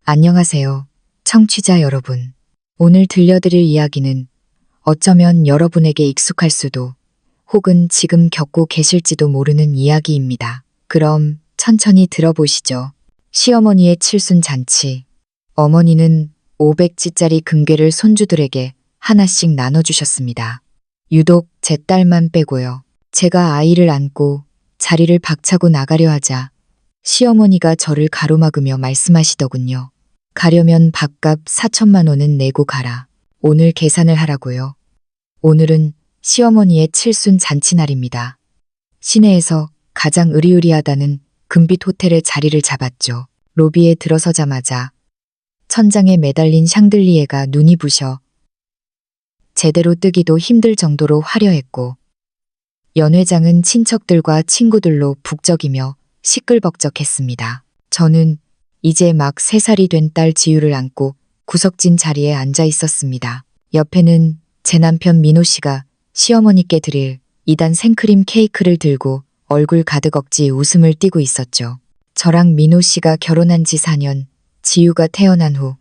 안녕하세요, 청취자 여러분. 오늘 들려드릴 이야기는 어쩌면 여러분에게 익숙할 수도 혹은 지금 겪고 계실지도 모르는 이야기입니다. 그럼 천천히 들어보시죠. 시어머니의 칠순잔치. 어머니는 500지짜리 금괴를 손주들에게 하나씩 나눠주셨습니다. 유독 제 딸만 빼고요. 제가 아이를 안고 자리를 박차고 나가려 하자 시어머니가 저를 가로막으며 말씀하시더군요. 가려면 밥값 4천만 원은 내고 가라. 오늘 계산을 하라고요. 오늘은 시어머니의 칠순 잔치날입니다. 시내에서 가장 으리으리하다는 금빛 호텔에 자리를 잡았죠. 로비에 들어서자마자 천장에 매달린 샹들리에가 눈이 부셔 제대로 뜨기도 힘들 정도로 화려했고 연회장은 친척들과 친구들로 북적이며 시끌벅적했습니다. 저는 이제 막 3살이 된 딸 지유를 안고 구석진 자리에 앉아 있었습니다. 옆에는 제 남편 민호 씨가 시어머니께 드릴 2단 생크림 케이크를 들고 얼굴 가득 억지 웃음을 띠고 있었죠. 저랑 민호 씨가 결혼한 지 4년, 지유가 태어난 후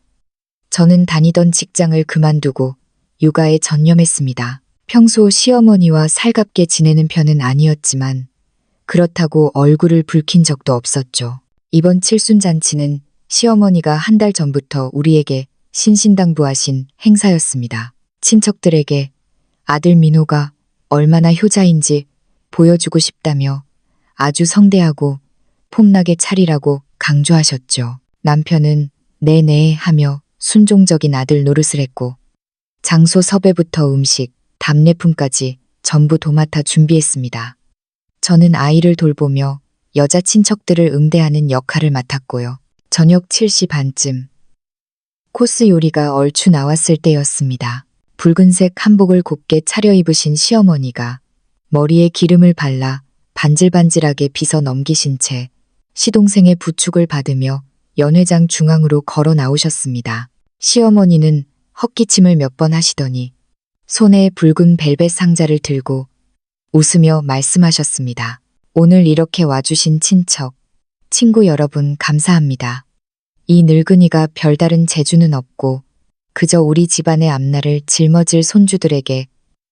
저는 다니던 직장을 그만두고 육아에 전념했습니다. 평소 시어머니와 살갑게 지내는 편은 아니었지만 그렇다고 얼굴을 붉힌 적도 없었죠. 이번 칠순잔치는 시어머니가 한 달 전부터 우리에게 신신당부하신 행사였습니다. 친척들에게 아들 민호가 얼마나 효자인지 보여주고 싶다며 아주 성대하고 폼나게 차리라고 강조하셨죠. 남편은 네네 하며 순종적인 아들 노릇을 했고 장소 섭외부터 음식, 답례품까지 전부 도맡아 준비했습니다. 저는 아이를 돌보며 여자 친척들을 응대하는 역할을 맡았고요. 저녁 7시 반쯤 코스 요리가 얼추 나왔을 때였습니다. 붉은색 한복을 곱게 차려입으신 시어머니가 머리에 기름을 발라 반질반질하게 빗어 넘기신 채 시동생의 부축을 받으며 연회장 중앙으로 걸어 나오셨습니다. 시어머니는 헛기침을 몇 번 하시더니 손에 붉은 벨벳 상자를 들고 웃으며 말씀하셨습니다. 오늘 이렇게 와주신 친척, 친구 여러분 감사합니다. 이 늙은이가 별다른 재주는 없고 그저 우리 집안의 앞날을 짊어질 손주들에게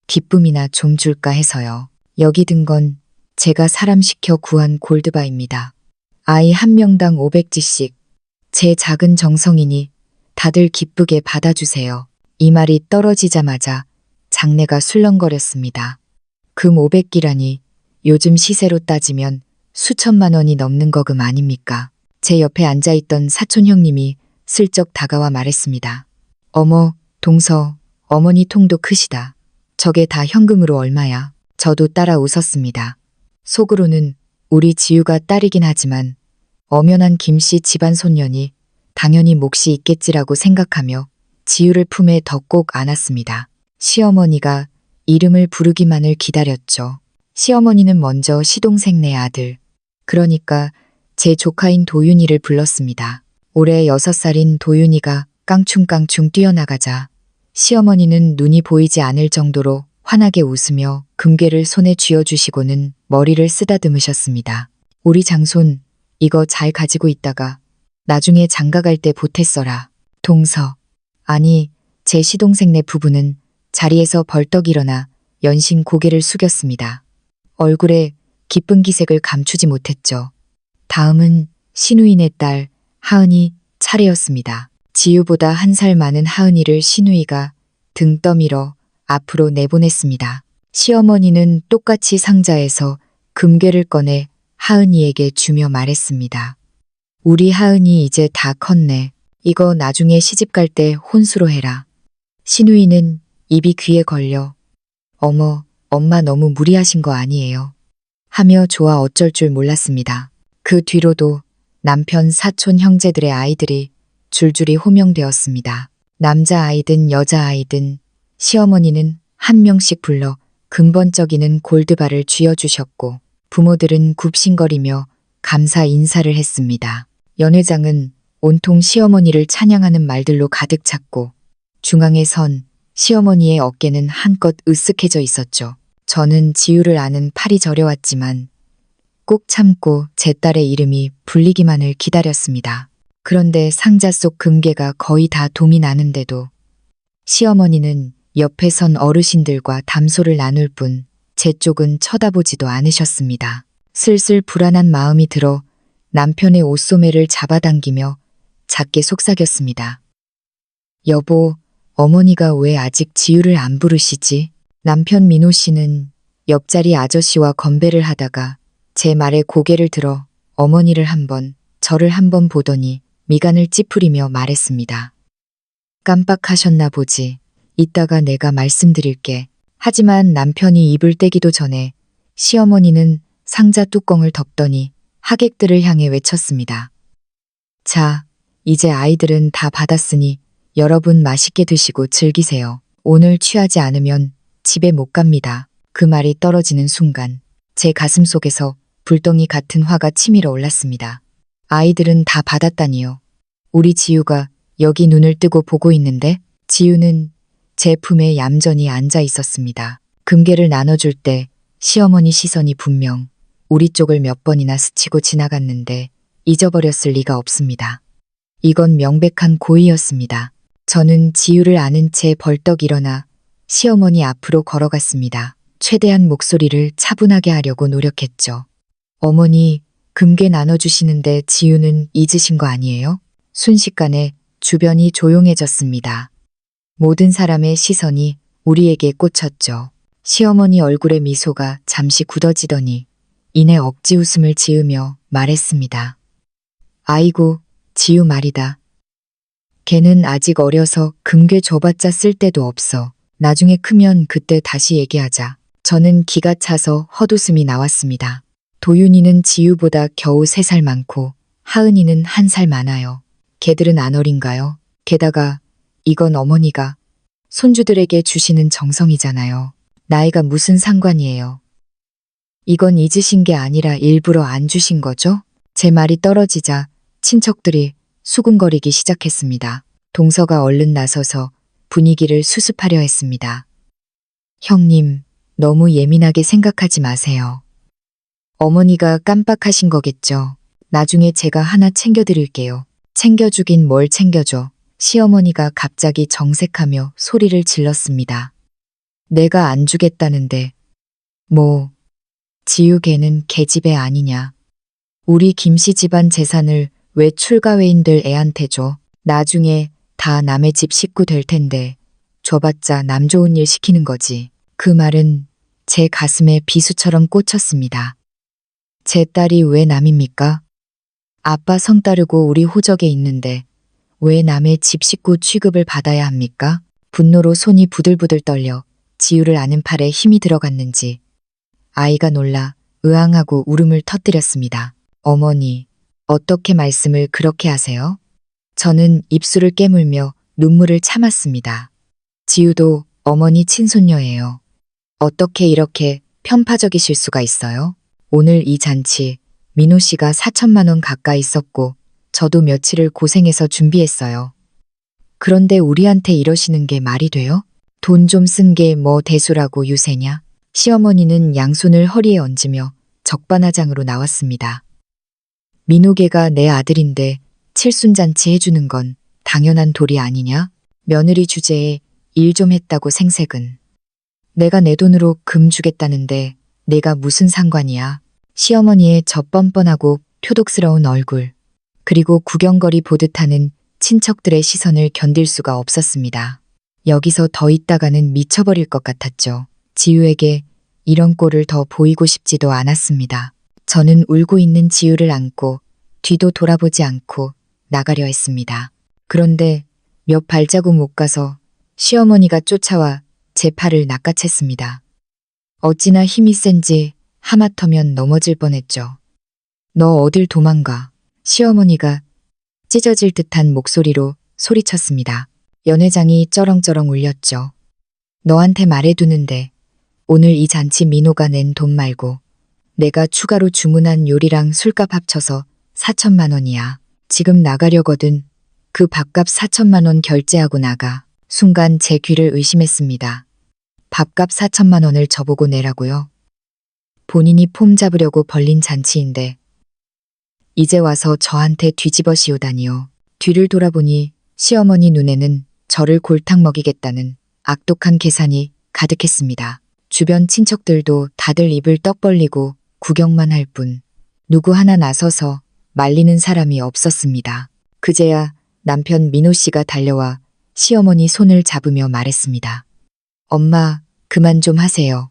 기쁨이나 좀 줄까 해서요. 여기 든 건 제가 사람 시켜 구한 골드바입니다. 아이 한 명당 500지씩 제 작은 정성이니 다들 기쁘게 받아주세요. 이 말이 떨어지자마자 장내가 술렁거렸습니다. 금 500기라니 요즘 시세로 따지면 수천만 원이 넘는 거금 아닙니까? 제 옆에 앉아있던 사촌 형님이 슬쩍 다가와 말했습니다. 어머, 동서, 어머니 통도 크시다. 저게 다 현금으로 얼마야? 저도 따라 웃었습니다. 속으로는 우리 지유가 딸이긴 하지만 엄연한 김씨 집안 손녀니 당연히 몫이 있겠지라고 생각하며 지유를 품에 더 꼭 안았습니다. 시어머니가 이름을 부르기만을 기다렸죠. 시어머니는 먼저 시동생네 아들, 그러니까 제 조카인 도윤이를 불렀습니다. 올해 6살인 도윤이가 깡충깡충 뛰어나가자 시어머니는 눈이 보이지 않을 정도로 환하게 웃으며 금괴를 손에 쥐어주시고는 머리를 쓰다듬으셨습니다. 우리 장손, 이거 잘 가지고 있다가 나중에 장가갈 때 보태 써라. 동서, 아니 제 시동생네 부부는 자리에서 벌떡 일어나 연신 고개를 숙였습니다. 얼굴에 기쁜 기색을 감추지 못했죠. 다음은 신우이네 딸 하은이 차례였습니다. 지유보다 1살 많은 하은이를 신우이가 등 떠밀어 앞으로 내보냈습니다. 시어머니는 똑같이 상자에서 금괴를 꺼내 하은이에게 주며 말했습니다. 우리 하은이 이제 다 컸네. 이거 나중에 시집갈 때 혼수로 해라. 신우이는 입이 귀에 걸려 어머, 엄마 너무 무리하신 거 아니에요? 하며 좋아 어쩔 줄 몰랐습니다. 그 뒤로도 남편 사촌 형제들의 아이들이 줄줄이 호명되었습니다. 남자아이든 여자아이든 시어머니는 한 명씩 불러 근본적이는 골드바를 쥐어주셨고 부모들은 굽신거리며 감사 인사를 했습니다. 연회장은 온통 시어머니를 찬양하는 말들로 가득 찼고 중앙에 선 시어머니의 어깨는 한껏 으쓱해져 있었죠. 저는 지유를 아는 팔이 저려왔지만 꼭 참고 제 딸의 이름이 불리기만을 기다렸습니다. 그런데 상자 속 금괴가 거의 다 동이 나는데도 시어머니는 옆에 선 어르신들과 담소를 나눌 뿐 제 쪽은 쳐다보지도 않으셨습니다. 슬슬 불안한 마음이 들어 남편의 옷소매를 잡아당기며 작게 속삭였습니다. 여보, 어머니가 왜 아직 지유를 안 부르시지? 남편 민호 씨는 옆자리 아저씨와 건배를 하다가 제 말에 고개를 들어 어머니를 한 번, 저를 한 번 보더니 미간을 찌푸리며 말했습니다. 깜빡하셨나 보지. 이따가 내가 말씀드릴게. 하지만 남편이 입을 떼기도 전에 시어머니는 상자 뚜껑을 덮더니 하객들을 향해 외쳤습니다. 자, 이제 아이들은 다 받았으니 여러분 맛있게 드시고 즐기세요. 오늘 취하지 않으면 집에 못 갑니다. 그 말이 떨어지는 순간 제 가슴 속에서 불덩이 같은 화가 치밀어 올랐습니다. 아이들은 다 받았다니요. 우리 지유가 여기 눈을 뜨고 보고 있는데 지유는 제 품에 얌전히 앉아 있었습니다. 금괴를 나눠줄 때 시어머니 시선이 분명 우리 쪽을 몇 번이나 스치고 지나갔는데 잊어버렸을 리가 없습니다. 이건 명백한 고의였습니다. 저는 지유를 아는 채 벌떡 일어나 시어머니 앞으로 걸어갔습니다. 최대한 목소리를 차분하게 하려고 노력했죠. 어머니, 금괴 나눠주시는데 지유는 잊으신 거 아니에요? 순식간에 주변이 조용해졌습니다. 모든 사람의 시선이 우리에게 꽂혔죠. 시어머니 얼굴의 미소가 잠시 굳어지더니 이내 억지 웃음을 지으며 말했습니다. 아이고, 지유 말이다. 걔는 아직 어려서 금괴 줘봤자 쓸 데도 없어. 나중에 크면 그때 다시 얘기하자. 저는 기가 차서 헛웃음이 나왔습니다. 도윤이는 지유보다 겨우 3살 많고 하은이는 1살 많아요. 걔들은 안 어린가요? 게다가 이건 어머니가 손주들에게 주시는 정성이잖아요. 나이가 무슨 상관이에요. 이건 잊으신 게 아니라 일부러 안 주신 거죠? 제 말이 떨어지자 친척들이 수군거리기 시작했습니다. 동서가 얼른 나서서 분위기를 수습하려 했습니다. 형님, 너무 예민하게 생각하지 마세요. 어머니가 깜빡하신 거겠죠. 나중에 제가 하나 챙겨드릴게요. 챙겨주긴 뭘 챙겨줘. 시어머니가 갑자기 정색하며 소리를 질렀습니다. 내가 안 주겠다는데. 뭐, 지유 걔는 계집애 아니냐. 우리 김씨 집안 재산을 왜 출가회인들 애한테 줘. 나중에 다 남의 집 식구 될 텐데 줘봤자 남 좋은 일 시키는 거지. 그 말은 제 가슴에 비수처럼 꽂혔습니다. 제 딸이 왜 남입니까? 아빠 성 따르고 우리 호적에 있는데 왜 남의 집 식구 취급을 받아야 합니까? 분노로 손이 부들부들 떨려 지유를 아는 팔에 힘이 들어갔는지 아이가 놀라 으앙하고 울음을 터뜨렸습니다. 어머니, 어떻게 말씀을 그렇게 하세요? 저는 입술을 깨물며 눈물을 참았습니다. 지유도 어머니 친손녀예요. 어떻게 이렇게 편파적이실 수가 있어요? 오늘 이 잔치 민호 씨가 4천만 원 가까이 썼고 저도 며칠을 고생해서 준비했어요. 그런데 우리한테 이러시는 게 말이 돼요? 돈 좀 쓴 게 뭐 대수라고 유세냐? 시어머니는 양손을 허리에 얹으며 적반하장으로 나왔습니다. 민호개가 내 아들인데 칠순잔치 해주는 건 당연한 도리 아니냐? 며느리 주제에 일 좀 했다고 생색은. 내가 내 돈으로 금 주겠다는데 내가 무슨 상관이야? 시어머니의 저 뻔뻔하고 표독스러운 얼굴, 그리고 구경거리 보듯 하는 친척들의 시선을 견딜 수가 없었습니다. 여기서 더 있다가는 미쳐버릴 것 같았죠. 지유에게 이런 꼴을 더 보이고 싶지도 않았습니다. 저는 울고 있는 지유를 안고 뒤도 돌아보지 않고 나가려 했습니다. 그런데 몇 발자국 못 가서 시어머니가 쫓아와 제 팔을 낚아챘습니다. 어찌나 힘이 센지 하마터면 넘어질 뻔했죠. 너 어딜 도망가. 시어머니가 찢어질 듯한 목소리로 소리쳤습니다. 연회장이 쩌렁쩌렁 울렸죠. 너한테 말해두는데 오늘 이 잔치 민호가 낸 돈 말고 내가 추가로 주문한 요리랑 술값 합쳐서 4천만 원이야. 지금 나가려거든. 그 밥값 4천만 원 결제하고 나가. 순간 제 귀를 의심했습니다. 밥값 4천만 원을 저보고 내라고요? 본인이 폼 잡으려고 벌린 잔치인데 이제 와서 저한테 뒤집어 씌우다니요. 뒤를 돌아보니 시어머니 눈에는 저를 골탕 먹이겠다는 악독한 계산이 가득했습니다. 주변 친척들도 다들 입을 떡 벌리고 구경만 할 뿐 누구 하나 나서서 말리는 사람이 없었습니다. 그제야 남편 민호 씨가 달려와 시어머니 손을 잡으며 말했습니다. 엄마, 그만 좀 하세요.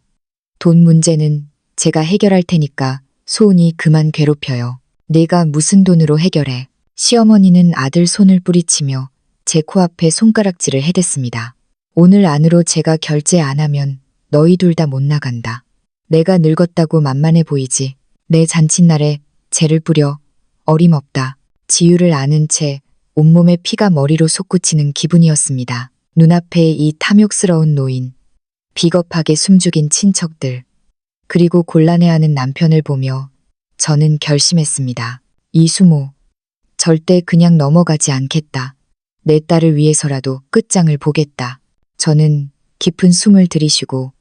돈 문제는 제가 해결할 테니까 소은이 그만 괴롭혀요. 내가 무슨 돈으로 해결해. 시어머니는 아들 손을 뿌리치며 제 코앞에 손가락질을 해댔습니다. 오늘 안으로 제가 결제 안 하면 너희 둘 다 못 나간다. 내가 늙었다고 만만해 보이지. 내 잔칫날에 재를 뿌려. 어림없다. 지유를 아는 채 온몸에 피가 머리로 솟구치는 기분이었습니다. 눈앞에 이 탐욕스러운 노인, 비겁하게 숨죽인 친척들, 그리고 곤란해하는 남편을 보며 저는 결심했습니다. 이수모, 절대 그냥 넘어가지 않겠다. 내 딸을 위해서라도 끝장을 보겠다. 저는 깊은 숨을 들이쉬고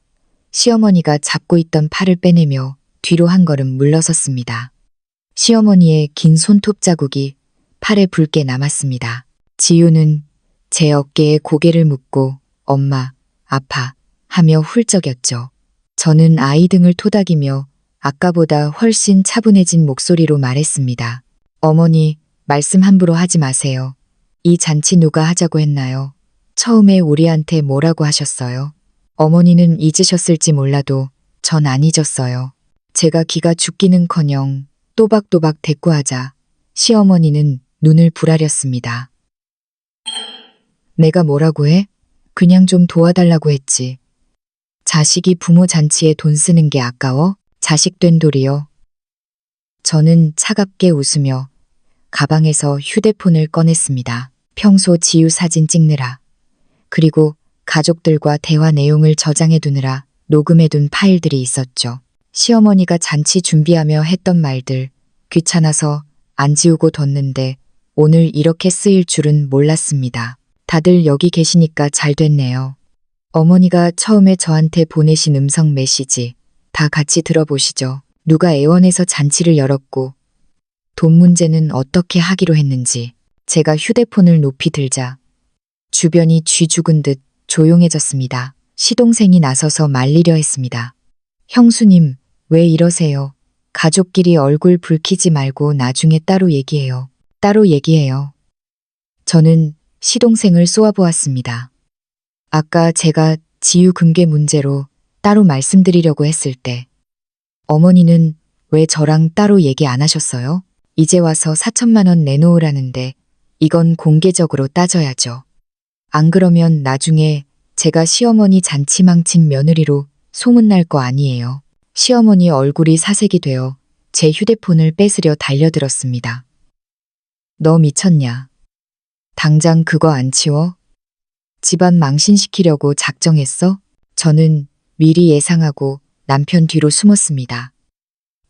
시어머니가 잡고 있던 팔을 빼내며 뒤로 한 걸음 물러섰습니다. 시어머니의 긴 손톱 자국이 팔에 붉게 남았습니다. 지유는 제 어깨에 고개를 묻고 엄마, 아파 하며 훌쩍였죠. 저는 아이 등을 토닥이며 아까보다 훨씬 차분해진 목소리로 말했습니다. 어머니, 말씀 함부로 하지 마세요. 이 잔치 누가 하자고 했나요? 처음에 우리한테 뭐라고 하셨어요? 어머니는 잊으셨을지 몰라도 전 안 잊었어요. 제가 기가 죽기는커녕 또박또박 대꾸하자 시어머니는 눈을 부라렸습니다. 내가 뭐라고 해? 그냥 좀 도와달라고 했지. 자식이 부모 잔치에 돈 쓰는 게 아까워? 자식 된 돌이요. 저는 차갑게 웃으며 가방에서 휴대폰을 꺼냈습니다. 평소 지유 사진 찍느라, 그리고 가족들과 대화 내용을 저장해 두느라 녹음해둔 파일들이 있었죠. 시어머니가 잔치 준비하며 했던 말들, 귀찮아서 안 지우고 뒀는데 오늘 이렇게 쓰일 줄은 몰랐습니다. 다들 여기 계시니까 잘 됐네요. 어머니가 처음에 저한테 보내신 음성 메시지 다 같이 들어보시죠. 누가 애원해서 잔치를 열었고 돈 문제는 어떻게 하기로 했는지. 제가 휴대폰을 높이 들자 주변이 쥐 죽은 듯 조용해졌습니다. 시동생이 나서서 말리려 했습니다. 형수님, 왜 이러세요? 가족끼리 얼굴 붉히지 말고 나중에 따로 얘기해요. 따로 얘기해요. 저는 시동생을 쏘아보았습니다. 아까 제가 지유 금괴 문제로 따로 말씀드리려고 했을 때 어머니는 왜 저랑 따로 얘기 안 하셨어요? 이제 와서 4천만 원 내놓으라는데 이건 공개적으로 따져야죠. 안 그러면 나중에 제가 시어머니 잔치 망친 며느리로 소문날 거 아니에요. 시어머니 얼굴이 사색이 되어 제 휴대폰을 뺏으려 달려들었습니다. 너 미쳤냐? 당장 그거 안 치워? 집안 망신시키려고 작정했어? 저는 미리 예상하고 남편 뒤로 숨었습니다.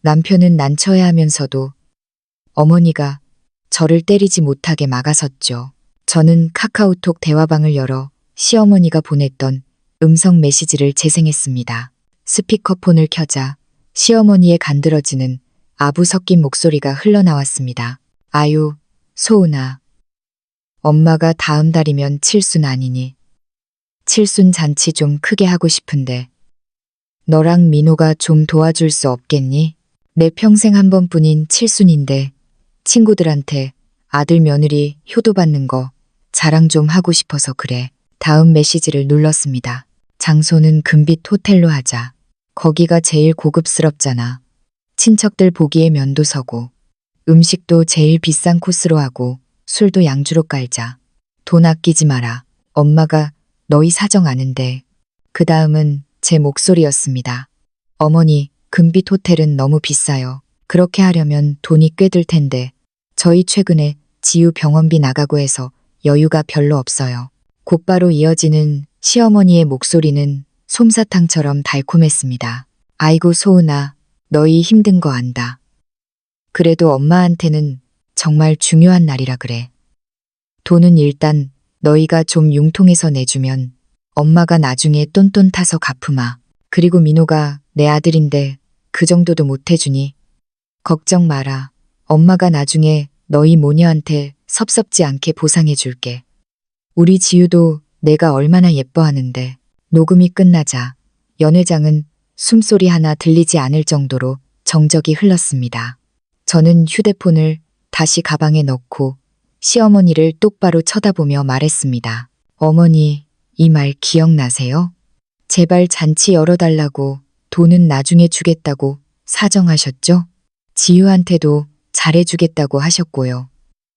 남편은 난처해하면서도 어머니가 저를 때리지 못하게 막아섰죠. 저는 카카오톡 대화방을 열어 시어머니가 보냈던 음성 메시지를 재생했습니다. 스피커폰을 켜자 시어머니의 간드러지는 아부 섞인 목소리가 흘러나왔습니다. 아유, 소은아. 엄마가 다음 달이면 칠순 아니니. 칠순 잔치 좀 크게 하고 싶은데 너랑 민호가 좀 도와줄 수 없겠니? 내 평생 한 번뿐인 칠순인데 친구들한테 아들 며느리 효도받는 거 자랑 좀 하고 싶어서 그래. 다음 메시지를 눌렀습니다. 장소는 금빛 호텔로 하자. 거기가 제일 고급스럽잖아. 친척들 보기에 면도 서고 음식도 제일 비싼 코스로 하고 술도 양주로 깔자. 돈 아끼지 마라. 엄마가 너희 사정 아는데. 그 다음은 제 목소리였습니다. 어머니, 금빛 호텔은 너무 비싸요. 그렇게 하려면 돈이 꽤 들 텐데 저희 최근에 지유 병원비 나가고 해서 여유가 별로 없어요. 곧바로 이어지는 시어머니의 목소리는 솜사탕처럼 달콤했습니다. 아이고 소은아, 너희 힘든 거 안다. 그래도 엄마한테는 정말 중요한 날이라 그래. 돈은 일단 너희가 좀 융통해서 내주면 엄마가 나중에 똔똔 타서 갚으마. 그리고 민호가 내 아들인데 그 정도도 못 해주니 걱정 마라. 엄마가 나중에 너희 모녀한테 섭섭지 않게 보상해 줄게. 우리 지유도 내가 얼마나 예뻐하는데. 녹음이 끝나자 연 회장은 숨소리 하나 들리지 않을 정도로 정적이 흘렀습니다. 저는 휴대폰을 다시 가방에 넣고 시어머니를 똑바로 쳐다보며 말했습니다. 어머니, 이 말 기억나세요? 제발 잔치 열어달라고 돈은 나중에 주겠다고 사정하셨죠? 지유한테도 잘해주겠다고 하셨고요.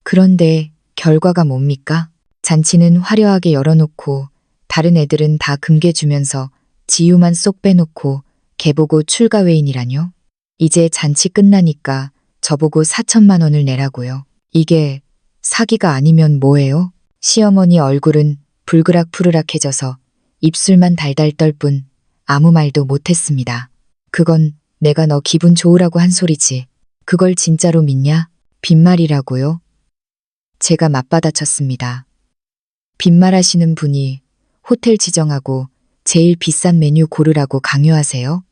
그런데 결과가 뭡니까? 잔치는 화려하게 열어놓고 다른 애들은 다 금괴주면서 지유만 쏙 빼놓고 걔보고 출가회인이라뇨? 이제 잔치 끝나니까 저보고 4천만 원을 내라고요. 이게 사기가 아니면 뭐예요? 시어머니 얼굴은 불그락푸르락해져서 입술만 달달 떨 뿐 아무 말도 못했습니다. 그건 내가 너 기분 좋으라고 한 소리지. 그걸 진짜로 믿냐? 빈말이라고요? 제가 맞받아쳤습니다. 빈말하시는 분이 호텔 지정하고 제일 비싼 메뉴 고르라고 강요하세요?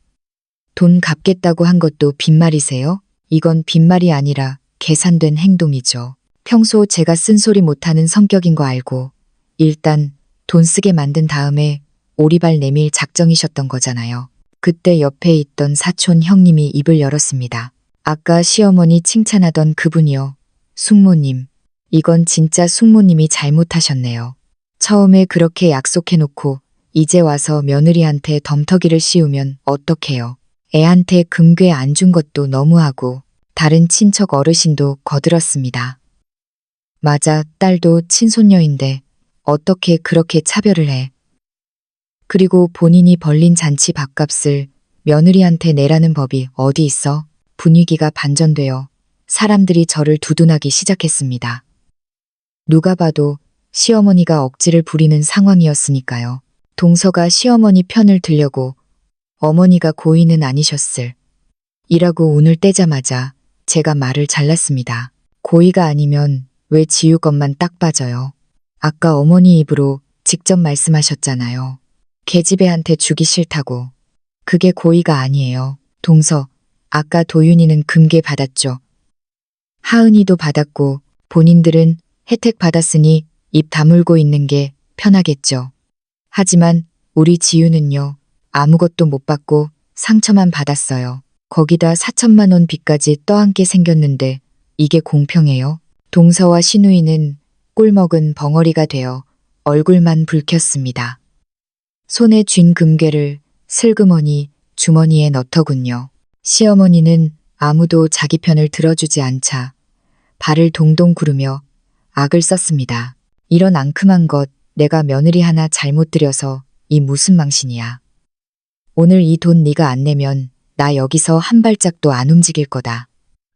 돈 갚겠다고 한 것도 빈말이세요? 이건 빈말이 아니라 계산된 행동이죠. 평소 제가 쓴소리 못하는 성격인 거 알고 일단 돈 쓰게 만든 다음에 오리발 내밀 작정이셨던 거잖아요. 그때 옆에 있던 사촌 형님이 입을 열었습니다. 아까 시어머니 칭찬하던 그분이요. 숙모님. 이건 진짜 숙모님이 잘못하셨네요. 처음에 그렇게 약속해놓고 이제 와서 며느리한테 덤터기를 씌우면 어떡해요. 애한테 금괴 안 준 것도 너무하고 다른 친척 어르신도 거들었습니다. 맞아, 딸도 친손녀인데 어떻게 그렇게 차별을 해. 그리고 본인이 벌린 잔치 밥값을 며느리한테 내라는 법이 어디 있어? 분위기가 반전되어 사람들이 저를 두둔하기 시작했습니다. 누가 봐도 시어머니가 억지를 부리는 상황이었으니까요. 동서가 시어머니 편을 들려고 어머니가 고의는 아니셨을. 이라고 운을 떼자마자 제가 말을 잘랐습니다. 고의가 아니면 왜 지유 것만 딱 빠져요? 아까 어머니 입으로 직접 말씀하셨잖아요. 계집애한테 주기 싫다고. 그게 고의가 아니에요. 동서, 아까 도윤이는 금괴 받았죠. 하은이도 받았고 본인들은 혜택 받았으니 입 다물고 있는 게 편하겠죠. 하지만 우리 지유는요. 아무것도 못 받고 상처만 받았어요. 거기다 4천만 원 빚까지 떠안게 생겼는데 이게 공평해요? 동서와 신우이는 꿀먹은 벙어리가 되어 얼굴만 붉혔습니다. 손에 쥔 금괴를 슬그머니 주머니에 넣더군요. 시어머니는 아무도 자기 편을 들어주지 않자 발을 동동 구르며 악을 썼습니다. 이런 앙큼한 것 내가 며느리 하나 잘못 들여서 이 무슨 망신이야. 오늘 이 돈 네가 안 내면 나 여기서 한 발짝도 안 움직일 거다.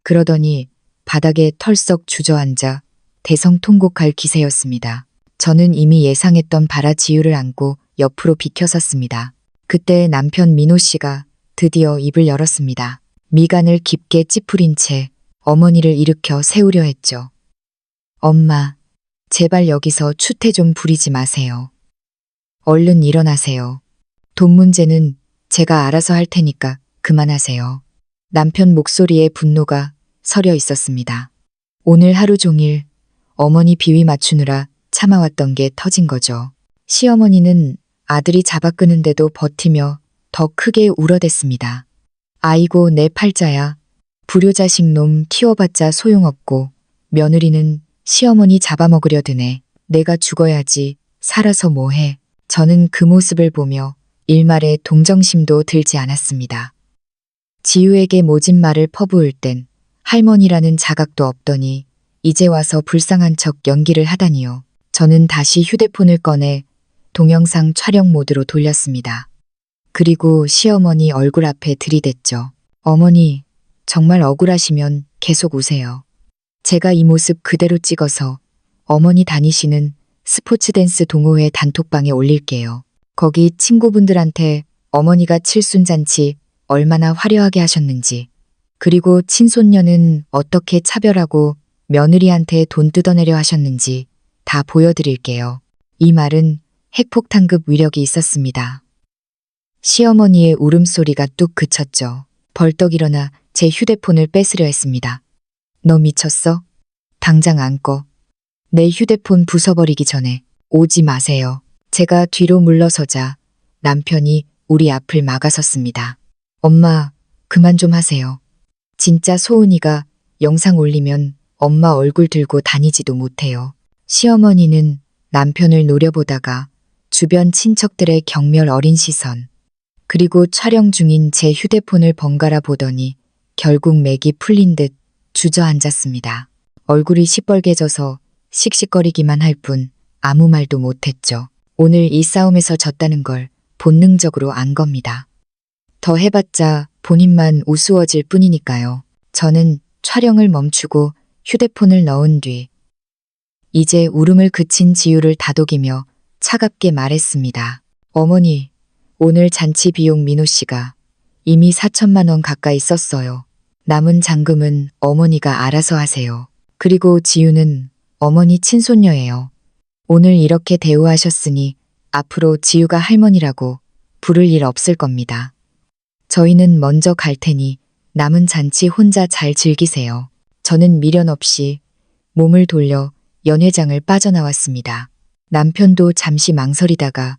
그러더니 바닥에 털썩 주저앉아 대성통곡할 기세였습니다. 저는 이미 예상했던 바라지유를 안고 옆으로 비켜섰습니다. 그때 남편 민호 씨가 드디어 입을 열었습니다. 미간을 깊게 찌푸린 채 어머니를 일으켜 세우려 했죠. 엄마, 제발 여기서 추태 좀 부리지 마세요. 얼른 일어나세요. 돈 문제는 제가 알아서 할 테니까 그만하세요. 남편 목소리에 분노가 서려 있었습니다. 오늘 하루 종일 어머니 비위 맞추느라 참아왔던 게 터진 거죠. 시어머니는 아들이 잡아 끄는데도 버티며 더 크게 울어댔습니다. 아이고 내 팔자야. 불효자식 놈 키워봤자 소용없고 며느리는 시어머니 잡아먹으려 드네. 내가 죽어야지. 살아서 뭐해. 저는 그 모습을 보며 일말의 동정심도 들지 않았습니다. 지유에게 모진 말을 퍼부을 땐 할머니라는 자각도 없더니 이제 와서 불쌍한 척 연기를 하다니요. 저는 다시 휴대폰을 꺼내 동영상 촬영 모드로 돌렸습니다. 그리고 시어머니 얼굴 앞에 들이댔죠. 어머니, 정말 억울하시면 계속 우세요. 제가 이 모습 그대로 찍어서 어머니 다니시는 스포츠 댄스 동호회 단톡방에 올릴게요. 거기 친구분들한테 어머니가 칠순잔치 얼마나 화려하게 하셨는지, 그리고 친손녀는 어떻게 차별하고 며느리한테 돈 뜯어내려 하셨는지 다 보여드릴게요. 이 말은 핵폭탄급 위력이 있었습니다. 시어머니의 울음소리가 뚝 그쳤죠. 벌떡 일어나 제 휴대폰을 뺏으려 했습니다. 너 미쳤어? 당장 안 꺼. 내 휴대폰 부숴버리기 전에 오지 마세요. 제가 뒤로 물러서자 남편이 우리 앞을 막아섰습니다. 엄마, 그만 좀 하세요. 진짜 소은이가 영상 올리면 엄마 얼굴 들고 다니지도 못해요. 시어머니는 남편을 노려보다가 주변 친척들의 경멸 어린 시선, 그리고 촬영 중인 제 휴대폰을 번갈아 보더니 결국 맥이 풀린 듯 주저앉았습니다. 얼굴이 시뻘개져서 씩씩거리기만 할 뿐 아무 말도 못했죠. 오늘 이 싸움에서 졌다는 걸 본능적으로 안 겁니다. 더 해봤자 본인만 우스워질 뿐이니까요. 저는 촬영을 멈추고 휴대폰을 넣은 뒤 이제 울음을 그친 지우를 다독이며 차갑게 말했습니다. 어머니, 오늘 잔치 비용 민호 씨가 이미 4천만 원 가까이 썼어요. 남은 잔금은 어머니가 알아서 하세요. 그리고 지우는 어머니 친손녀예요. 오늘 이렇게 대우하셨으니 앞으로 지우가 할머니라고 부를 일 없을 겁니다. 저희는 먼저 갈 테니 남은 잔치 혼자 잘 즐기세요. 저는 미련 없이 몸을 돌려 연회장을 빠져나왔습니다. 남편도 잠시 망설이다가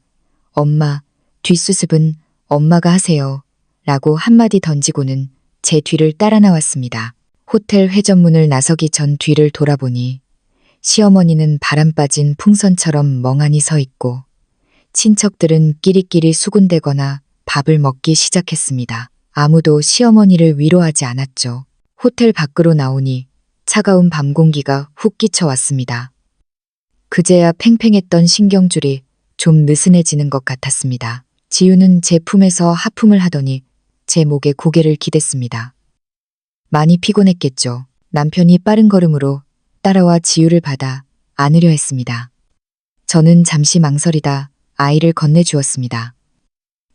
엄마, 뒷수습은 엄마가 하세요. 라고 한마디 던지고는 제 뒤를 따라 나왔습니다. 호텔 회전문을 나서기 전 뒤를 돌아보니 시어머니는 바람 빠진 풍선처럼 멍하니 서 있고 친척들은 끼리끼리 수군대거나 밥을 먹기 시작했습니다. 아무도 시어머니를 위로하지 않았죠. 호텔 밖으로 나오니 차가운 밤 공기가 훅 끼쳐왔습니다. 그제야 팽팽했던 신경줄이 좀 느슨해지는 것 같았습니다. 지우는 제 품에서 하품을 하더니 제 목에 고개를 기댔습니다. 많이 피곤했겠죠. 남편이 빠른 걸음으로 따라와 지우를 받아 안으려 했습니다. 저는 잠시 망설이다 아이를 건네주었습니다.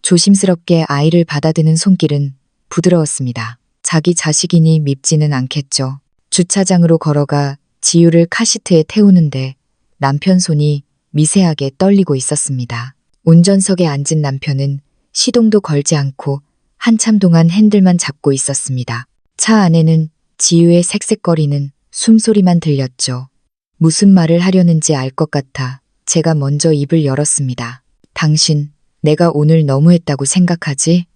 조심스럽게 아이를 받아드는 손길은 부드러웠습니다. 자기 자식이니 밉지는 않겠죠. 주차장으로 걸어가 지우를 카시트에 태우는데 남편 손이 미세하게 떨리고 있었습니다. 운전석에 앉은 남편은 시동도 걸지 않고 한참 동안 핸들만 잡고 있었습니다. 차 안에는 지우의 색색거리는 숨소리만 들렸죠. 무슨 말을 하려는지 알 것 같아 제가 먼저 입을 열었습니다. 당신, 내가 오늘 너무했다고 생각하지?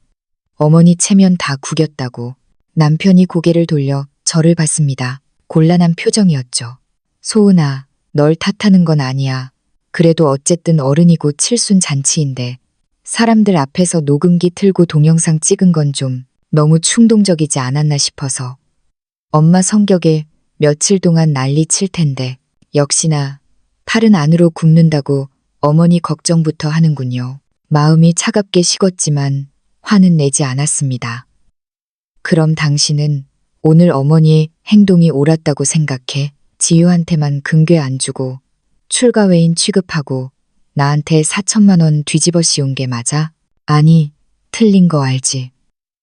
어머니 체면 다 구겼다고. 남편이 고개를 돌려 저를 봤습니다. 곤란한 표정이었죠. 소은아, 널 탓하는 건 아니야. 그래도 어쨌든 어른이고 칠순 잔치인데 사람들 앞에서 녹음기 틀고 동영상 찍은 건 좀 너무 충동적이지 않았나 싶어서. 엄마 성격에 며칠 동안 난리 칠 텐데 역시나 팔은 안으로 굽는다고 어머니 걱정부터 하는군요. 마음이 차갑게 식었지만 화는 내지 않았습니다. 그럼 당신은 오늘 어머니의 행동이 옳았다고 생각해? 지우한테만 금괴 안 주고 출가회인 취급하고 나한테 4천만 원 뒤집어 씌운 게 맞아? 아니, 틀린 거 알지.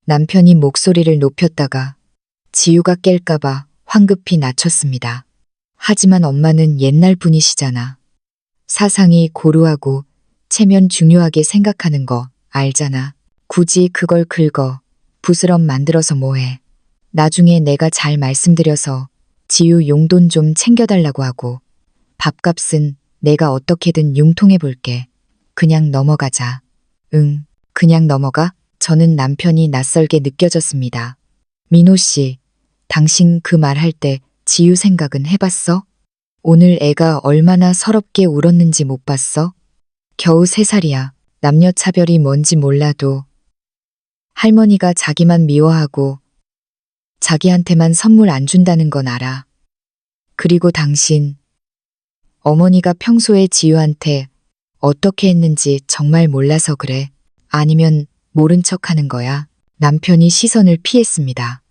남편이 목소리를 높였다가 지우가 깰까봐 황급히 낮췄습니다. 하지만 엄마는 옛날 분이시잖아. 사상이 고루하고 체면 중요하게 생각하는 거 알잖아. 굳이 그걸 긁어 부스럼 만들어서 뭐해. 나중에 내가 잘 말씀드려서 지우 용돈 좀 챙겨달라고 하고 밥값은 내가 어떻게든 융통해 볼게. 그냥 넘어가자. 응, 그냥 넘어가? 저는 남편이 낯설게 느껴졌습니다. 민호 씨, 당신 그 말 할 때 지우 생각은 해봤어? 오늘 애가 얼마나 서럽게 울었는지 못 봤어? 겨우 3살이야. 남녀 차별이 뭔지 몰라도 할머니가 자기만 미워하고 자기한테만 선물 안 준다는 건 알아. 그리고 당신, 어머니가 평소에 지우한테 어떻게 했는지 정말 몰라서 그래. 아니면 모른 척 하는 거야. 남편이 시선을 피했습니다.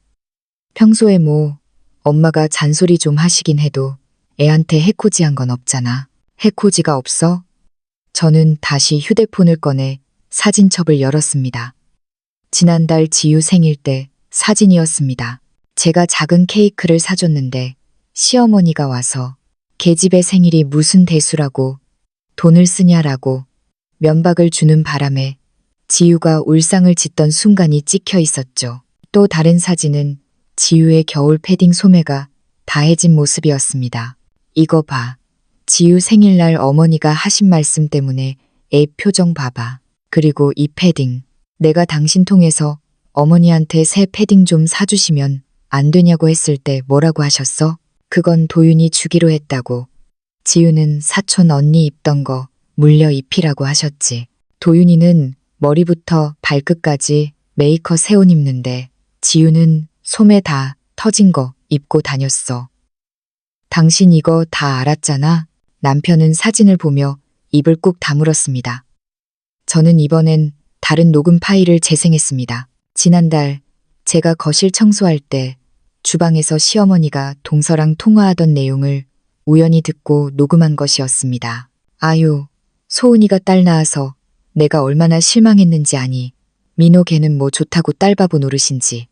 평소에 뭐 엄마가 잔소리 좀 하시긴 해도 애한테 해코지한 건 없잖아. 해코지가 없어? 저는 다시 휴대폰을 꺼내 사진첩을 열었습니다. 지난달 지우 생일 때 사진이었습니다. 제가 작은 케이크를 사줬는데 시어머니가 와서 계집애 생일이 무슨 대수라고 돈을 쓰냐라고 면박을 주는 바람에 지우가 울상을 짓던 순간이 찍혀 있었죠. 또 다른 사진은 지우의 겨울 패딩 소매가 다해진 모습이었습니다. 이거 봐. 지유 생일날 어머니가 하신 말씀 때문에 애 표정 봐봐. 그리고 이 패딩. 내가 당신 통해서 어머니한테 새 패딩 좀 사주시면 안 되냐고 했을 때 뭐라고 하셨어? 그건 도윤이 주기로 했다고. 지유는 사촌 언니 입던 거 물려 입히라고 하셨지. 도윤이는 머리부터 발끝까지 메이커 새 옷 입는데 지유는 소매 다 터진 거 입고 다녔어. 당신 이거 다 알았잖아. 남편은 사진을 보며 입을 꾹 다물었습니다. 저는 이번엔 다른 녹음 파일을 재생했습니다. 지난달 제가 거실 청소할 때 주방에서 시어머니가 동서랑 통화하던 내용을 우연히 듣고 녹음한 것이었습니다. 아유, 소은이가 딸 낳아서 내가 얼마나 실망했는지 아니. 민호 걔는 뭐 좋다고 딸바보 노릇인지.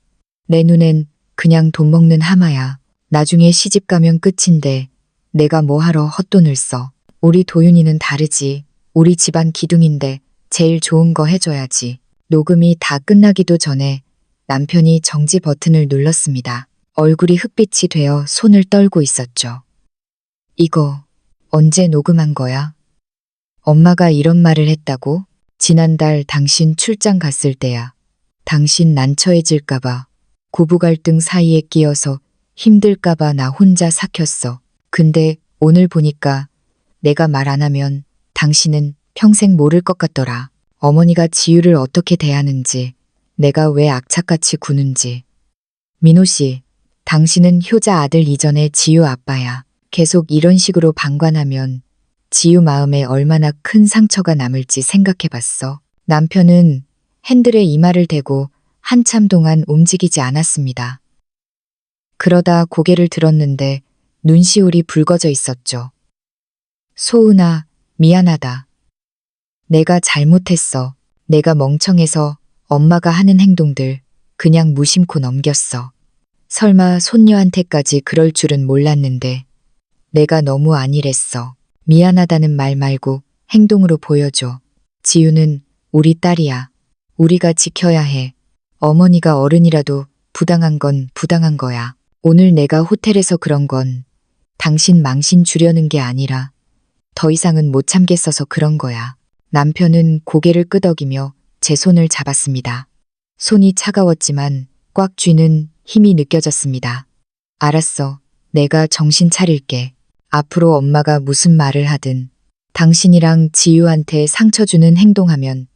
내 눈엔 그냥 돈 먹는 하마야. 나중에 시집 가면 끝인데 내가 뭐하러 헛돈을 써. 우리 도윤이는 다르지. 우리 집안 기둥인데 제일 좋은 거 해줘야지. 녹음이 다 끝나기도 전에 남편이 정지 버튼을 눌렀습니다. 얼굴이 흑빛이 되어 손을 떨고 있었죠. 이거 언제 녹음한 거야? 엄마가 이런 말을 했다고? 지난달 당신 출장 갔을 때야. 당신 난처해질까봐, 고부 갈등 사이에 끼어서 힘들까봐 나 혼자 삭혔어. 근데 오늘 보니까 내가 말 안 하면 당신은 평생 모를 것 같더라. 어머니가 지유를 어떻게 대하는지, 내가 왜 악착같이 구는지. 민호 씨, 당신은 효자 아들 이전에 지유 아빠야. 계속 이런 식으로 방관하면 지유 마음에 얼마나 큰 상처가 남을지 생각해봤어. 남편은 핸들에 이마를 대고 한참 동안 움직이지 않았습니다. 그러다 고개를 들었는데 눈시울이 붉어져 있었죠. 소은아, 미안하다. 내가 잘못했어. 내가 멍청해서 엄마가 하는 행동들 그냥 무심코 넘겼어. 설마 손녀한테까지 그럴 줄은 몰랐는데 내가 너무 안일했어. 미안하다는 말 말고 행동으로 보여줘. 지유는 우리 딸이야. 우리가 지켜야 해. 어머니가 어른이라도 부당한 건 부당한 거야. 오늘 내가 호텔에서 그런 건 당신 망신 주려는 게 아니라 더 이상은 못 참겠어서 그런 거야. 남편은 고개를 끄덕이며 제 손을 잡았습니다. 손이 차가웠지만 꽉 쥐는 힘이 느껴졌습니다. 알았어. 내가 정신 차릴게. 앞으로 엄마가 무슨 말을 하든 당신이랑 지유한테 상처 주는 행동하면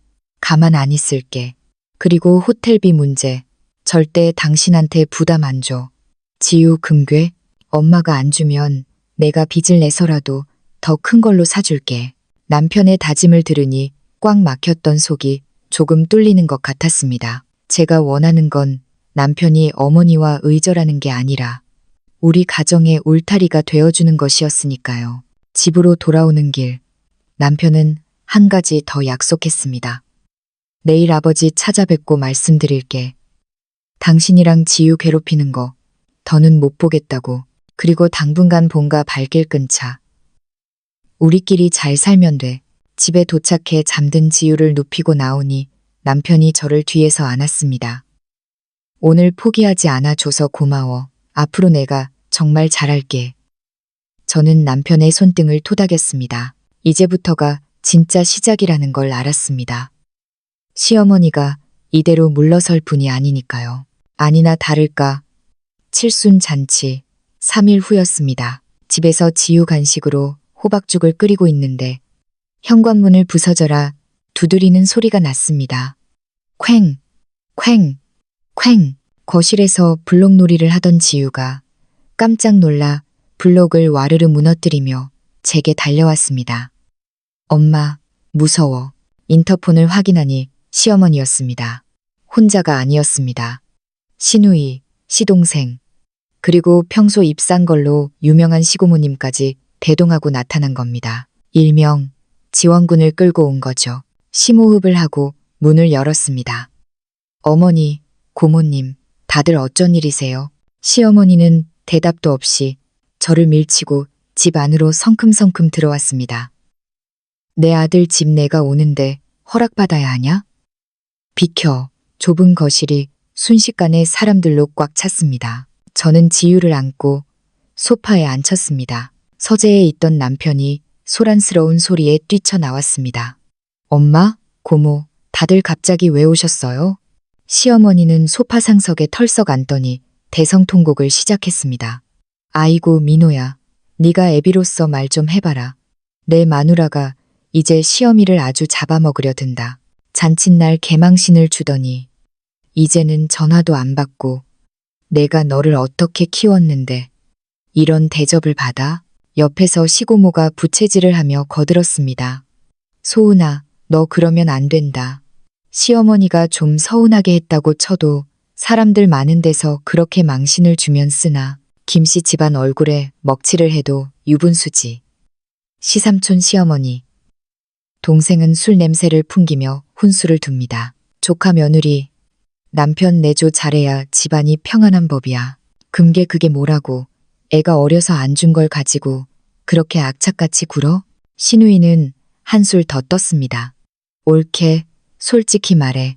가만 안 있을게. 그리고 호텔비 문제 절대 당신한테 부담 안 줘. 지유 금괴 엄마가 안 주면 내가 빚을 내서라도 더 큰 걸로 사줄게. 남편의 다짐을 들으니 꽉 막혔던 속이 조금 뚫리는 것 같았습니다. 제가 원하는 건 남편이 어머니와 의절하는 게 아니라 우리 가정의 울타리가 되어주는 것이었으니까요. 집으로 돌아오는 길, 남편은 한 가지 더 약속했습니다. 내일 아버지 찾아뵙고 말씀드릴게. 당신이랑 지유 괴롭히는 거 더는 못 보겠다고. 그리고 당분간 본가 발길 끊자. 우리끼리 잘 살면 돼. 집에 도착해 잠든 지유를 눕히고 나오니 남편이 저를 뒤에서 안았습니다. 오늘 포기하지 않아줘서 고마워. 앞으로 내가 정말 잘할게. 저는 남편의 손등을 토닥였습니다. 이제부터가 진짜 시작이라는 걸 알았습니다. 시어머니가 이대로 물러설 분이 아니니까요. 아니나 다를까 칠순 잔치 3일 후였습니다. 집에서 지유 간식으로 호박죽을 끓이고 있는데 현관문을 부서져라 두드리는 소리가 났습니다. 쾅, 쾅, 쾅. 거실에서 블록놀이를 하던 지유가 깜짝 놀라 블록을 와르르 무너뜨리며 제게 달려왔습니다. 엄마, 무서워. 인터폰을 확인하니 시어머니였습니다. 혼자가 아니었습니다. 시누이, 시동생, 그리고 평소 입산 걸로 유명한 시고모님까지 대동하고 나타난 겁니다. 일명 지원군을 끌고 온 거죠. 심호흡을 하고 문을 열었습니다. 어머니, 고모님, 다들 어쩐 일이세요? 시어머니는 대답도 없이 저를 밀치고 집 안으로 성큼성큼 들어왔습니다. 내 아들 집 내가 오는데 허락받아야 하냐? 비켜. 좁은 거실이 순식간에 사람들로 꽉 찼습니다. 저는 지유를 안고 소파에 앉혔습니다. 서재에 있던 남편이 소란스러운 소리에 뛰쳐나왔습니다. 엄마, 고모, 다들 갑자기 왜 오셨어요? 시어머니는 소파 상석에 털썩 앉더니 대성통곡을 시작했습니다. 아이고 민호야, 네가 애비로서 말 좀 해봐라. 내 마누라가 이제 시어미를 아주 잡아먹으려 든다. 잔칫날 개망신을 주더니 이제는 전화도 안 받고 내가 너를 어떻게 키웠는데 이런 대접을 받아? 옆에서 시고모가 부채질을 하며 거들었습니다. 소은아, 너 그러면 안 된다. 시어머니가 좀 서운하게 했다고 쳐도 사람들 많은 데서 그렇게 망신을 주면 쓰나 김씨 집안 얼굴에 먹칠을 해도 유분수지. 시삼촌 시어머니. 동생은 술 냄새를 풍기며 훈수를 둡니다. 조카 며느리. 남편 내조 잘해야 집안이 평안한 법이야. 금게 그게 뭐라고. 애가 어려서 안 준 걸 가지고 그렇게 악착같이 굴어? 신우이는 한술 더 떴습니다. 옳게, 솔직히 말해.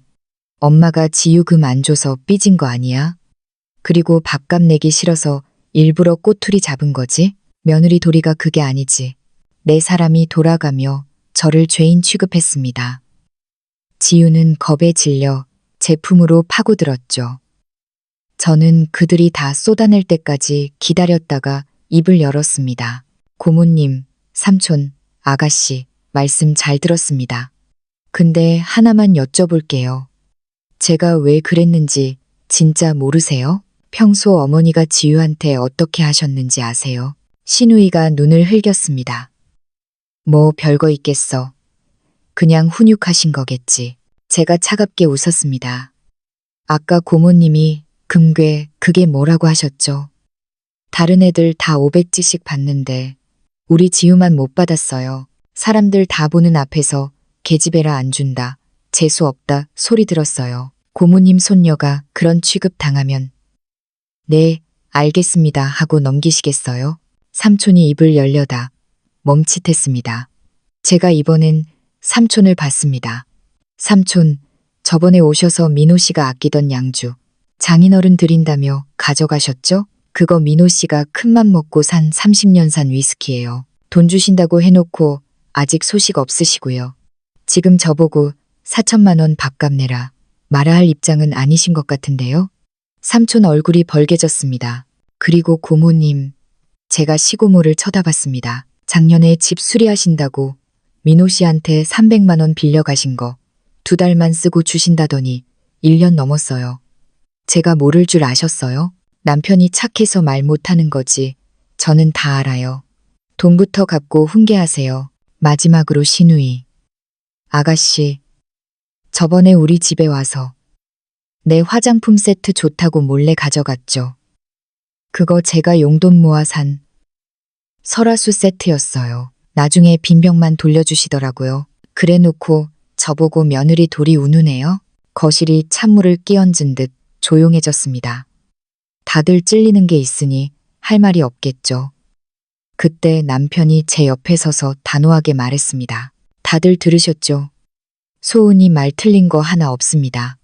엄마가 지유금 안 줘서 삐진 거 아니야? 그리고 밥값 내기 싫어서 일부러 꼬투리 잡은 거지? 며느리 도리가 그게 아니지. 내 사람이 돌아가며 저를 죄인 취급했습니다. 지유는 겁에 질려 제품으로 파고들었죠. 저는 그들이 다 쏟아낼 때까지 기다렸다가 입을 열었습니다. 고모님, 삼촌, 아가씨, 말씀 잘 들었습니다. 근데 하나만 여쭤볼게요. 제가 왜 그랬는지 진짜 모르세요? 평소 어머니가 지유한테 어떻게 하셨는지 아세요? 신우이가 눈을 흘겼습니다. 뭐 별거 있겠어. 그냥 훈육하신 거겠지. 제가 차갑게 웃었습니다. 아까 고모님이 금괴 그게 뭐라고 하셨죠? 다른 애들 다 500지씩 받는데 우리 지우만 못 받았어요. 사람들 다 보는 앞에서 계집애라 안 준다. 재수 없다 소리 들었어요. 고모님 손녀가 그런 취급 당하면 네, 알겠습니다 하고 넘기시겠어요? 삼촌이 입을 열려다 멈칫했습니다. 제가 이번엔 삼촌을 봤습니다. 삼촌, 저번에 오셔서 민호 씨가 아끼던 양주 장인어른 드린다며 가져가셨죠? 그거 민호 씨가 큰맘 먹고 산 30년 산 위스키예요. 돈 주신다고 해놓고 아직 소식 없으시고요. 지금 저보고 4천만 원 밥값 내라 말아 할 입장은 아니신 것 같은데요. 삼촌 얼굴이 벌개졌습니다. 그리고 고모님, 제가 시고모를 쳐다봤습니다. 작년에 집 수리하신다고 민호 씨한테 300만 원 빌려가신 거 2달만 쓰고 주신다더니 1년 넘었어요. 제가 모를 줄 아셨어요? 남편이 착해서 말 못하는 거지. 저는 다 알아요. 돈부터 갚고 훈계하세요. 마지막으로 신우이. 아가씨, 저번에 우리 집에 와서 내 화장품 세트 좋다고 몰래 가져갔죠. 그거 제가 용돈 모아 산 설화수 세트였어요. 나중에 빈병만 돌려주시더라고요. 그래 놓고 저보고 며느리 돌이 우누네요. 거실이 찬물을 끼얹은 듯 조용해졌습니다. 다들 찔리는 게 있으니 할 말이 없겠죠. 그때 남편이 제 옆에 서서 단호하게 말했습니다. 다들 들으셨죠? 소은이 말 틀린 거 하나 없습니다.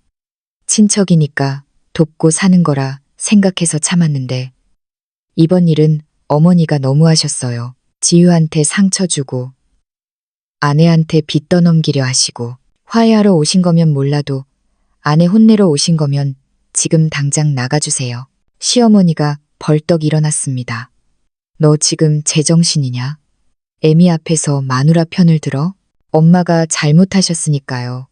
친척이니까 돕고 사는 거라 생각해서 참았는데 이번 일은 어머니가 너무하셨어요. 지유한테 상처 주고 아내한테 빚 떠넘기려 하시고 화해하러 오신 거면 몰라도 아내 혼내러 오신 거면 지금 당장 나가주세요. 시어머니가 벌떡 일어났습니다. 너 지금 제정신이냐? 애미 앞에서 마누라 편을 들어? 엄마가 잘못하셨으니까요.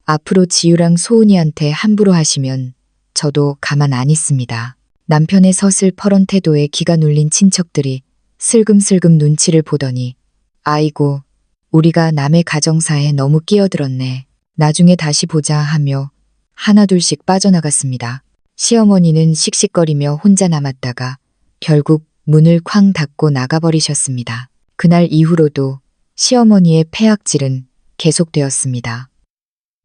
앞으로 지유랑 소은이한테 함부로 하시면 저도 가만 안 있습니다. 남편의 서슬퍼런 태도에 기가 눌린 친척들이 슬금슬금 눈치를 보더니 아이고 우리가 남의 가정사에 너무 끼어들었네. 나중에 다시 보자 하며 하나둘씩 빠져나갔습니다. 시어머니는 씩씩거리며 혼자 남았다가 결국 문을 쾅 닫고 나가버리셨습니다. 그날 이후로도 시어머니의 패악질은 계속되었습니다.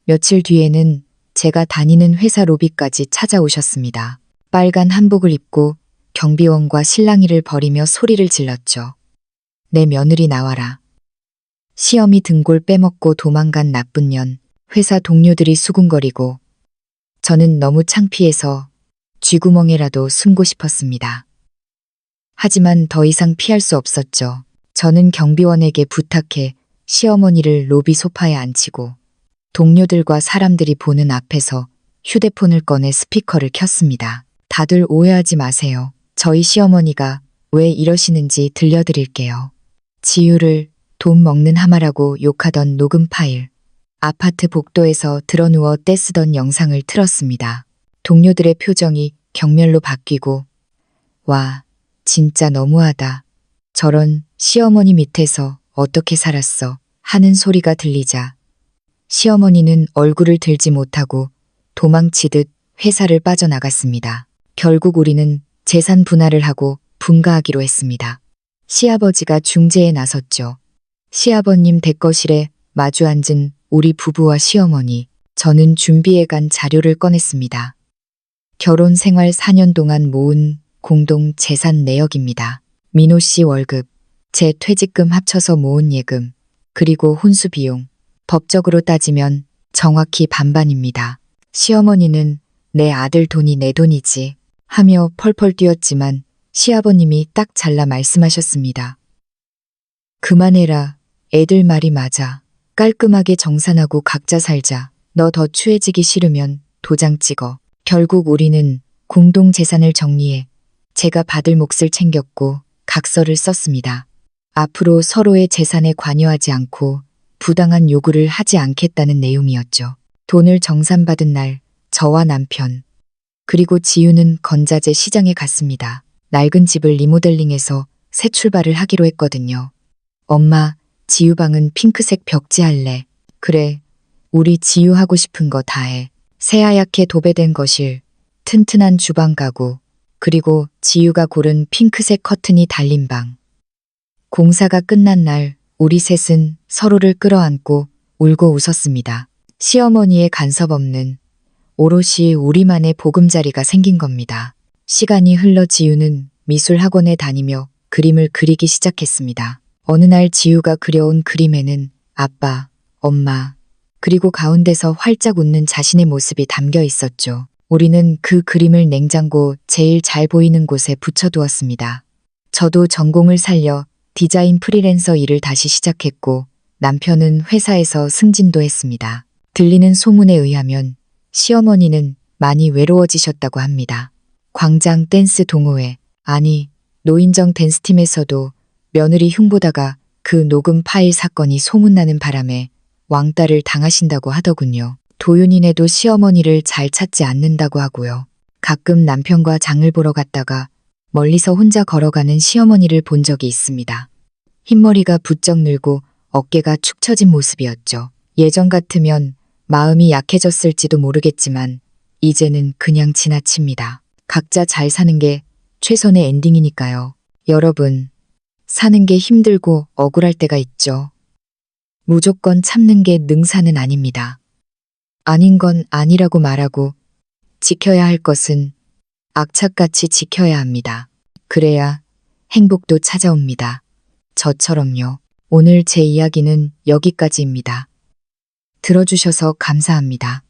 며칠 뒤에는 제가 다니는 회사 로비까지 찾아오셨습니다. 빨간 한복을 입고 경비원과 실랑이를 벌이며 소리를 질렀죠. 내 며느리 나와라. 시어미 등골 빼먹고 도망간 나쁜 년. 회사 동료들이 수군거리고 저는 너무 창피해서 쥐구멍에라도 숨고 싶었습니다. 하지만 더 이상 피할 수 없었죠. 저는 경비원에게 부탁해 시어머니를 로비 소파에 앉히고 동료들과 사람들이 보는 앞에서 휴대폰을 꺼내 스피커를 켰습니다. 다들 오해하지 마세요. 저희 시어머니가 왜 이러시는지 들려드릴게요. 지유를 돈 먹는 하마라고 욕하던 녹음 파일. 아파트 복도에서 드러누워 떼쓰던 영상을 틀었습니다. 동료들의 표정이 경멸로 바뀌고 와, 진짜 너무하다. 저런 시어머니 밑에서 어떻게 살았어? 하는 소리가 들리자 시어머니는 얼굴을 들지 못하고 도망치듯 회사를 빠져나갔습니다. 결국 우리는 재산 분할을 하고 분가하기로 했습니다. 시아버지가 중재에 나섰죠. 시아버님 대거실에 마주 앉은 우리 부부와 시어머니, 저는 준비해간 자료를 꺼냈습니다. 결혼 생활 4년 동안 모은 공동 재산 내역입니다. 민호 씨 월급, 제 퇴직금 합쳐서 모은 예금, 그리고 혼수 비용. 법적으로 따지면 정확히 반반입니다. 시어머니는 내 아들 돈이 내 돈이지 하며 펄펄 뛰었지만 시아버님이 딱 잘라 말씀하셨습니다. 그만해라. 애들 말이 맞아. 깔끔하게 정산하고 각자 살자. 너 더 추해지기 싫으면 도장 찍어. 결국 우리는 공동 재산을 정리해 제가 받을 몫을 챙겼고 각서를 썼습니다. 앞으로 서로의 재산에 관여하지 않고 부당한 요구를 하지 않겠다는 내용이었죠. 돈을 정산받은 날 저와 남편 그리고 지유는 건자재 시장에 갔습니다. 낡은 집을 리모델링해서 새 출발을 하기로 했거든요. 엄마, 지유 방은 핑크색 벽지 할래. 그래, 우리 지유 하고 싶은 거 다 해. 새하얗게 도배된 거실, 튼튼한 주방 가구, 그리고 지유가 고른 핑크색 커튼이 달린 방. 공사가 끝난 날 우리 셋은 서로를 끌어안고 울고 웃었습니다. 시어머니의 간섭 없는 오롯이 우리만의 보금자리가 생긴 겁니다. 시간이 흘러 지유는 미술학원에 다니며 그림을 그리기 시작했습니다. 어느 날 지유가 그려온 그림에는 아빠, 엄마, 그리고 가운데서 활짝 웃는 자신의 모습이 담겨 있었죠. 우리는 그 그림을 냉장고 제일 잘 보이는 곳에 붙여두었습니다. 저도 전공을 살려 디자인 프리랜서 일을 다시 시작했고 남편은 회사에서 승진도 했습니다. 들리는 소문에 의하면 시어머니는 많이 외로워지셨다고 합니다. 광장 댄스 동호회, 아니 노인정 댄스팀에서도 며느리 흉보다가 그 녹음 파일 사건이 소문나는 바람에 왕따를 당하신다고 하더군요. 도윤이네도 시어머니를 잘 찾지 않는다고 하고요. 가끔 남편과 장을 보러 갔다가 멀리서 혼자 걸어가는 시어머니를 본 적이 있습니다. 흰머리가 부쩍 늘고 어깨가 축 처진 모습이었죠. 예전 같으면 마음이 약해졌을지도 모르겠지만 이제는 그냥 지나칩니다. 각자 잘 사는 게 최선의 엔딩이니까요. 여러분, 사는 게 힘들고 억울할 때가 있죠. 무조건 참는 게 능사는 아닙니다. 아닌 건 아니라고 말하고 지켜야 할 것은 악착같이 지켜야 합니다. 그래야 행복도 찾아옵니다. 저처럼요. 오늘 제 이야기는 여기까지입니다. 들어주셔서 감사합니다.